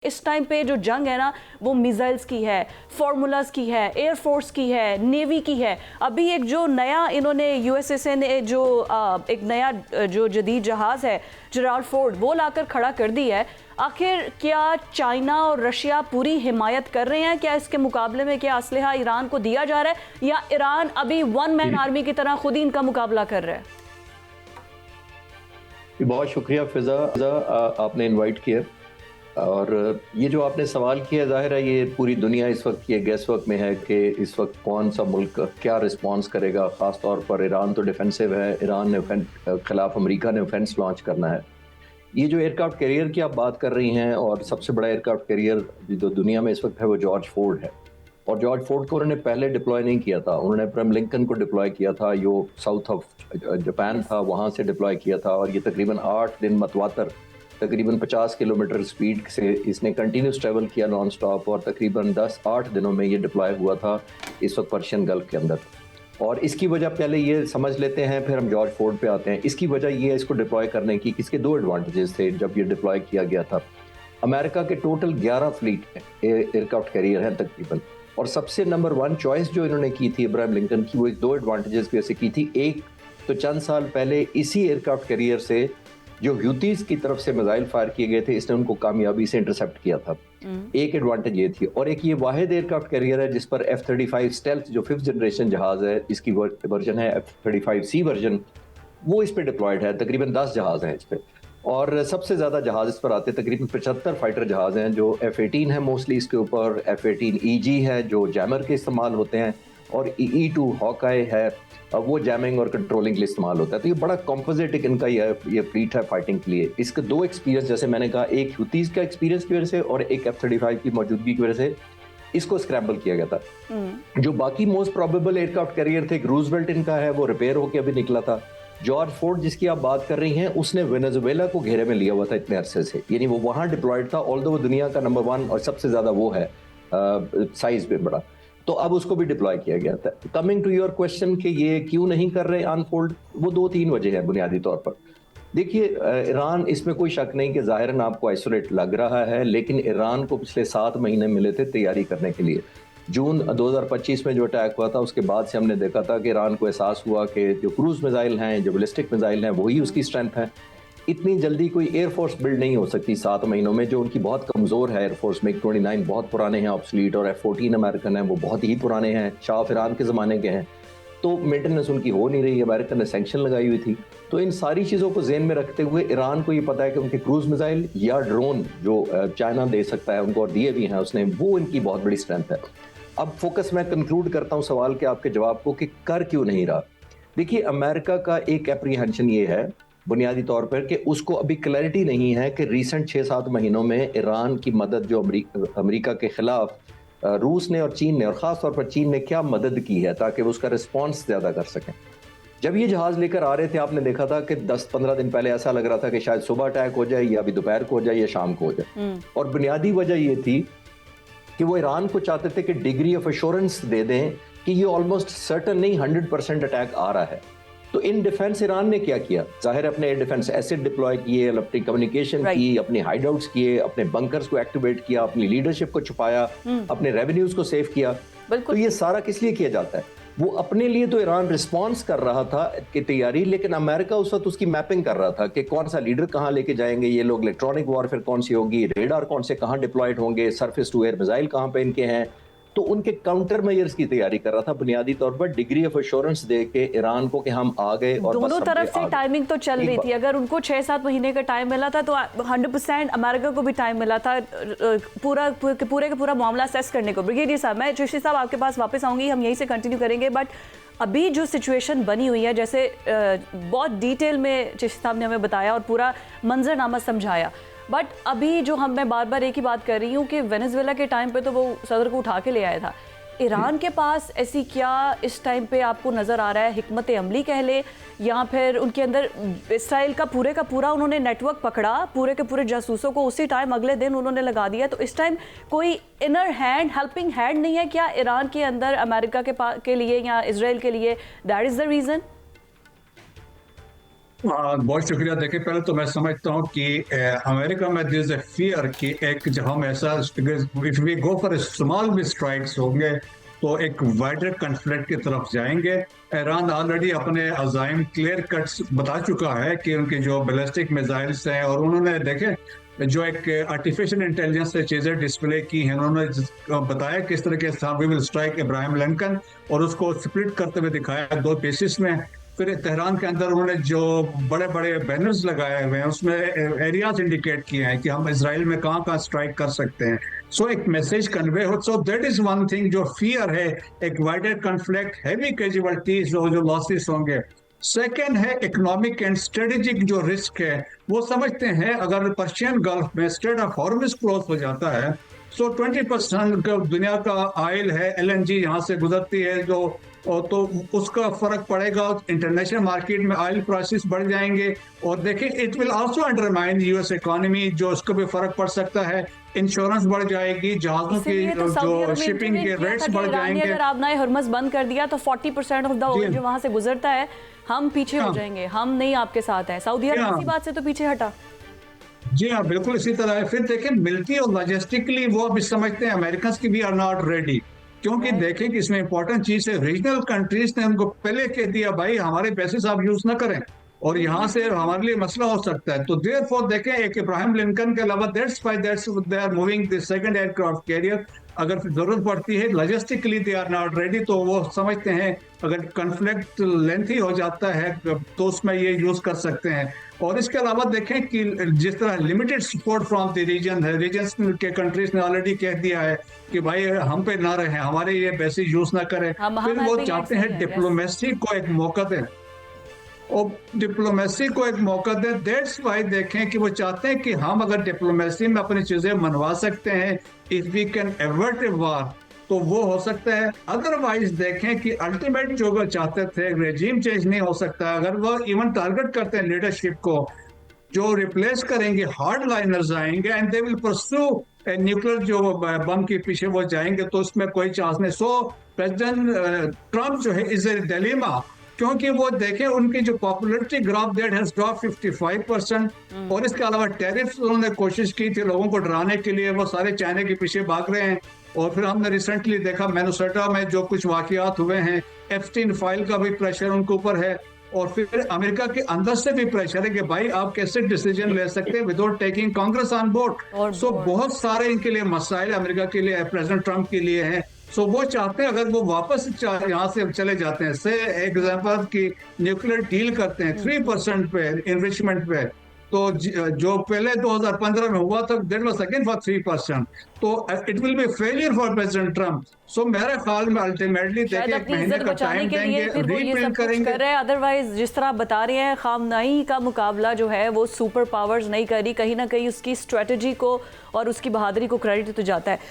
इस टाइम पे जो जंग है ना वो मिसाइल्स की है, फॉर्मूलाज की है, एयरफोर्स की है, नेवी की है। अभी एक जो नया इन्होंने यूएसएसए ने जो एक नया जो जदीद जहाज़ है जेराल्ड फोर्ड वो लाकर खड़ा कर दी है। आखिर क्या चाइना और रशिया पूरी हिमायत कर रहे हैं? क्या इसके मुकाबले में क्या असलहा ईरान को दिया जा रहा है या ईरान अभी वन मैन आर्मी की तरह खुद ही इनका मुकाबला कर रहा है? बहुत शुक्रिया फिजा, आपने इनवाइट किया। और ये जो आपने सवाल किया, जाहिर है ये पूरी दुनिया इस वक्त ये गैस वक्त में है कि इस वक्त कौन सा मुल्क क्या रिस्पांस करेगा। ख़ास तौर पर ईरान तो डिफेंसिव है, ईरान ने खिलाफ अमेरिका ने ऑफेंस लॉन्च करना है। ये जो एयरक्राफ्ट कैरियर की आप बात कर रही हैं, और सबसे बड़ा एयरक्राफ्ट कैरियर जो दुनिया में इस वक्त है वो जॉर्ज फोर्ड है। और जॉर्ज फोर्ड को उन्होंने पहले डिप्लॉय नहीं किया था, उन्होंने अब्राहम लिंकन को डिप्लॉय किया था, जो साउथ ऑफ जापान था वहाँ से डिप्लॉय किया था। और ये तकरीबन 8 दिन मतवातर तकरीबन 50 किलोमीटर स्पीड से इसने कंटिन्यूस ट्रैवल किया नॉन स्टॉप, और तकरीबन 10-8 दिनों में ये डिप्लॉय हुआ था इस वक्त पर्शियन गल्फ के अंदर। और इसकी वजह पहले ये समझ लेते हैं, फिर हम जॉर्ज फोर्ड पे आते हैं। इसकी वजह ये है इसको डिप्लॉय करने की, इसके 2 एडवांटेजेस थे जब ये डिप्लॉय किया गया था। अमेरिका के टोटल 11 फ्लीट एयरक्राफ्ट कैरियर हैं तकरीबन, और सबसे नंबर 1 चॉइस जो इन्होंने की थी अब्राहम लिंकन की, वो 2 एडवांटेजेस की वजह से की थी। एक तो चंद साल पहले इसी एयरक्राफ्ट कैरियर से जो ह्यूतीज की तरफ से मिसाइल फायर किए गए थे, इसने उनको कामयाबी से इंटरसेप्ट किया था। एक एडवांटेज ये थी, और एक ये वाहिद एयरक्राफ्ट कैरियर है जिस पर F-35 स्टेल्थ जो 5th जनरेशन जहाज है, इसकी वर्जन है F-35C वर्जन, वो इस पे डिप्लॉयड है। तकरीबन 10 जहाज हैं इस पे, और सबसे ज्यादा जहाज इस पर आते हैं, तकरीबन 75 फाइटर जहाज हैं, जो F-18 है मोस्टली इसके ऊपर, F-18EG है जो जैमर के इस्तेमाल होते हैं, और E-2 हॉकाई है वो जैमिंग और कंट्रोलिंग के लिए इस्तेमाल होता है। तो ये बड़ा कॉम्पोजिट इनका ये फ्लीट है फाइटिंग के लिए। इसके 2 एक्सपीरियंस, जैसे मैंने कहा, एक हुतीज का एक्सपीरियंस की वजह से और एक F-35 की मौजूदगी की वजह से इसको स्क्रैम्बल किया गया था। जो बाकी मोस्ट प्रोबेबल एयरक्राफ्ट कैरियर थे, रूजवेल्ट इनका है, वो रिपेयर होकर अभी निकला था। जॉर्ज फोर्ड जिसकी आप बात कर रही हैं, उसने वेनेजुएला को घेरे में लिया हुआ था इतने अरसे से, यानी वो वहां डिप्लॉयड था, ऑल्दो वो दुनिया का नंबर 1 और सबसे ज्यादा वो है साइज में बड़ा, तो अब उसको भी डिप्लॉय किया गया था। कमिंग टू योर क्वेश्चन कि ये क्यों नहीं कर रहे अनफोल्ड, वो 2-3 वजह है बुनियादी तौर पर। देखिए, ईरान, इसमें कोई शक नहीं कि ज़ाहिरन आपको आइसोलेट लग रहा है, लेकिन ईरान को पिछले 7 महीने मिले थे तैयारी करने के लिए। जून 2025 में जो अटैक हुआ था उसके बाद से हमने देखा था कि ईरान को एहसास हुआ कि जो क्रूज मिसाइल हैं, जो बैलिस्टिक मिसाइल हैं, वही उसकी स्ट्रेंथ है। इतनी जल्दी कोई एयरफोर्स बिल्ड नहीं हो सकती 7 महीनों में, जो उनकी बहुत कमज़ोर है एयरफोर्स में। MiG-29 बहुत पुराने हैं ऑब्सलीट, और F-14 अमेरिकन है, वो बहुत ही पुराने हैं, शाह ईरान के ज़माने के हैं, तो मेंटेनेंस उनकी हो नहीं रही। अमेरिकन ने सैंक्शन लगाई हुई थी। तो इन सारी चीज़ों को जेहन में रखते हुए ईरान को ये पता है कि उनके क्रूज मिसाइल या ड्रोन जो चाइना दे सकता है उनको, और दिए भी हैं उसने, वो इनकी बहुत बड़ी स्ट्रेंथ है। अब फोकस मैं कंक्लूड करता हूँ सवाल के आपके जवाब को कि कर क्यों नहीं रहा। देखिए, अमेरिका का एक एप्रीहेंशन ये है बुनियादी तौर पर कि उसको अभी क्लैरिटी नहीं है कि रिसेंट 6-7 महीनों में ईरान की मदद जो अमेरिका के खिलाफ रूस ने और चीन ने, और ख़ास तौर पर चीन ने क्या मदद की है ताकि वो उसका रिस्पॉन्स ज़्यादा कर सकें। जब ये जहाज़ लेकर आ रहे थे, आपने देखा था कि 10-15 दिन पहले ऐसा लग रहा था कि शायद सुबह अटैक हो जाए, या अभी दोपहर को हो जाए, या शाम को हो जाए। और बुनियादी वजह ये थी कि वो ईरान को चाहते थे कि डिग्री ऑफ एश्योरेंस दे दें कि ये ऑलमोस्ट सर्टन नहीं 100% अटैक आ रहा है। तो इन डिफेंस ईरान ने क्या किया, जाहिर अपने एयर डिफेंस एसेट डिप्लॉय किए, अपनी कम्युनिकेशन की, अपने हाइडआउट्स किए, अपने बंकर्स को एक्टिवेट किया, अपनी लीडरशिप को छुपाया, अपने रेवेन्यूज को सेव किया। तो ये सारा किस लिए किया जाता है? वो अपने लिए तो ईरान रिस्पॉन्स कर रहा था कि तैयारी, लेकिन अमेरिका उस वक्त उसकी मैपिंग कर रहा था कि कौन सा लीडर कहाँ लेके जाएंगे ये लोग, इलेक्ट्रॉनिक वॉरफेयर कौन सी होगी, रेडार कौन से कहाँ डिप्लॉयड होंगे, सरफेस टू एयर मिसाइल कहाँ पे इनके हैं। तो उनके काउंटर मेजर्स की तैयारी कर रहा था, बुनियादी तौर पर डिग्री ऑफ एश्योरेंस दे के ईरान को कि हम आ गए। और दोनों तरफ से टाइमिंग तो चल रही थी। अगर उनको 6-7 महीने का टाइम मिला था तो 100% अमेरिका को भी टाइम मिला था पूरे का पूरा मामला असेस करने को। ब्रिगेडियर साहब, मैं चिश्ती साहब आपके पास वापस आऊंगी, हम यहीं से कंटिन्यू करेंगे। बट अभी जो सिचुएशन बनी हुई है, जैसे बहुत डिटेल में चिश्ती साहब ने हमें बताया और पूरा मंजरनामा समझाया, बट अभी जो मैं बार बार एक ही बात कर रही हूँ कि वेनेजुएला के टाइम पे तो वो सदर को उठा के ले आया था। ईरान के पास ऐसी क्या इस टाइम पे आपको नज़र आ रहा है हिकमत अमली कह ले, या फिर उनके अंदर इसराइल का पूरा उन्होंने नेटवर्क पकड़ा, पूरे के पूरे जासूसों को उसी टाइम अगले दिन उन्होंने लगा दिया। तो इस टाइम कोई इनर हैंड, हेल्पिंग हैंड नहीं है क्या ईरान के अंदर अमेरिका के लिए या इसराइल के लिए? That is the reason. बहुत शुक्रिया। देखिए, पहले तो मैं समझता हूँ कि अमेरिका में देयर इज अ फियर कि एक जब हम ऐसा if we go for small भी स्ट्राइक्स होंगे तो एक वाइडर कन्फ्लिक्ट की तरफ जाएंगे। ईरान ऑलरेडी अपने अजाइम क्लियर कट्स बता चुका है कि उनके जो बैलिस्टिक मिसाइल्स हैं, और उन्होंने देखे जो एक आर्टिफिशियल इंटेलिजेंस से चीजें डिस्प्ले की हैं, उन्होंने बताया किस तरह के we will strike Abraham Lincoln, और उसको स्प्लिट करते हुए दिखाया दो पीसेस में। फिर तेहरान के अंदर उन्होंने जो बड़े बड़े बैनर्स लगाए हुए हैं उसमें एरियाज इंडिकेट किए हैं कि हम इसराइल में कहाँ कहाँ स्ट्राइक कर सकते हैं। सो एक मैसेज कन्वे हो। So that is one thing जो फियर है, एक वाइडर कन्फ्लिक्ट, हैवी कैजुअलिटीज जो लॉसेस होंगे। सेकेंड है इकोनॉमिक एंड स्ट्रेटेजिक जो रिस्क है, वो समझते हैं अगर पर्शियन गल्फ में स्ट्रेट ऑफ हॉर्मुज क्लोज हो जाता है सो 20% दुनिया का ऑयल है, LNG यहाँ से गुजरती है जो, तो उसका फर्क पड़ेगा इंटरनेशनल मार्केट में, ऑयल प्राइसेस बढ़ जाएंगे। और देखिए it will also undermine US economy, जो उसको भी फर्क पड़ सकता है। इंश्योरेंस बढ़ जाएगी, जहाजों की जो शिपिंग के रेट्स बढ़ जाएंगे। अगर आपने हॉर्मुज बंद कर दिया तो 40% ऑफ द ऑयल जो वहां से गुजरता है हम पीछे हो जाएंगे, हम नहीं आपके साथ है। सऊदी अरब इसी बात से तो पीछे हटा। जी हाँ, बिल्कुल इसी तरह है। फिर देखें मिलिट्री और लॉजिस्टिकली वो अभी समझते हैं अमेरिकन की भी आर नॉट रेडी, क्योंकि देखें कि इसमें इंपॉर्टेंट चीज है, रीजनल कंट्रीज ने उनको पहले कह दिया भाई हमारे पैसे आप यूज ना करें और यहाँ से हमारे लिए मसला हो सकता है। तो देयरफॉर देखें एक इब्राहिम लिंकन के अलावा that's they are moving the second aircraft carrier. अगर जरूरत पड़ती है logistically they are not ready, तो वो समझते हैं अगर कन्फ्लिक्ट लेंथी हो जाता है तो उसमें ये यूज कर सकते हैं। और इसके अलावा देखें कि जिस तरह limited support from the region है, रीजन के कंट्रीज ने ऑलरेडी कह दिया है कि भाई हम पे ना रहे, हमारे ये पैसे यूज ना करें। फिर वो चाहते हैं डिप्लोमेसी को एक मौका दें, और डिप्लोमेसी को एक मौका दे। दैट्स वाई देखें कि वो चाहते हैं कि हम अगर डिप्लोमेसी में अपनी चीजें मनवा सकते हैं, इफ वी कैन एवर्ट ए वार, तो वो हो सकता है। अदरवाइज देखें कि अल्टीमेट जो वो चाहते थे रेजिम चेंज नहीं हो सकता। अगर वो इवन टारगेट करते हैं लीडरशिप को, जो रिप्लेस करेंगे हार्ड लाइनर्स आएंगे and they will pursue nuclear जो बम के पीछे वो जाएंगे, तो उसमें कोई चांस नहीं। सो प्रेसिडेंट ट्रम्प जो है इज ए डिलेमा, क्योंकि वो देखें उनकी जो popularity graph that has drop 55%, और इसके अलावा टैरिफ्स उन्होंने कोशिश की थी लोगों को डराने के लिए, वो सारे चाइना के पीछे भाग रहे हैं। और फिर हमने रिसेंटली देखा मिनेसोटा में जो कुछ वाकयात हुए हैं, एप्स्टीन फाइल का भी प्रेशर उनके ऊपर है, और फिर अमेरिका के अंदर से भी प्रेशर है कि भाई आप कैसे डिसीजन ले सकते हैं without taking Congress on board. So बहुत सारे इनके लिए मसाइल अमेरिका के लिए, प्रेसिडेंट ट्रम्प के लिए हैं। सो वो चाहते हैं अगर वो वापस यहाँ से चले जाते हैं, से एग्जाम्पल की न्यूक्लियर डील करते हैं 3% पे इन्रिचमेंट पे, तो जो पहले 2015 में हुआ था दैट वाज अगेन फॉर 3%, तो it will be failure for President Trump. So मेरे ख्याल में अल्टीमेटली देखिए एक महीने का टाइम देंगे, रीप्रिंट करेंगे। अदरवाइज जिस तरह आप बता रहे हैं, खामनाई का मुकाबला जो है वो सुपर पावर्स नहीं करी, कहीं ना कहीं उसकी स्ट्रेटजी को और उसकी बहादुरी को क्रेडिट तो जाता है।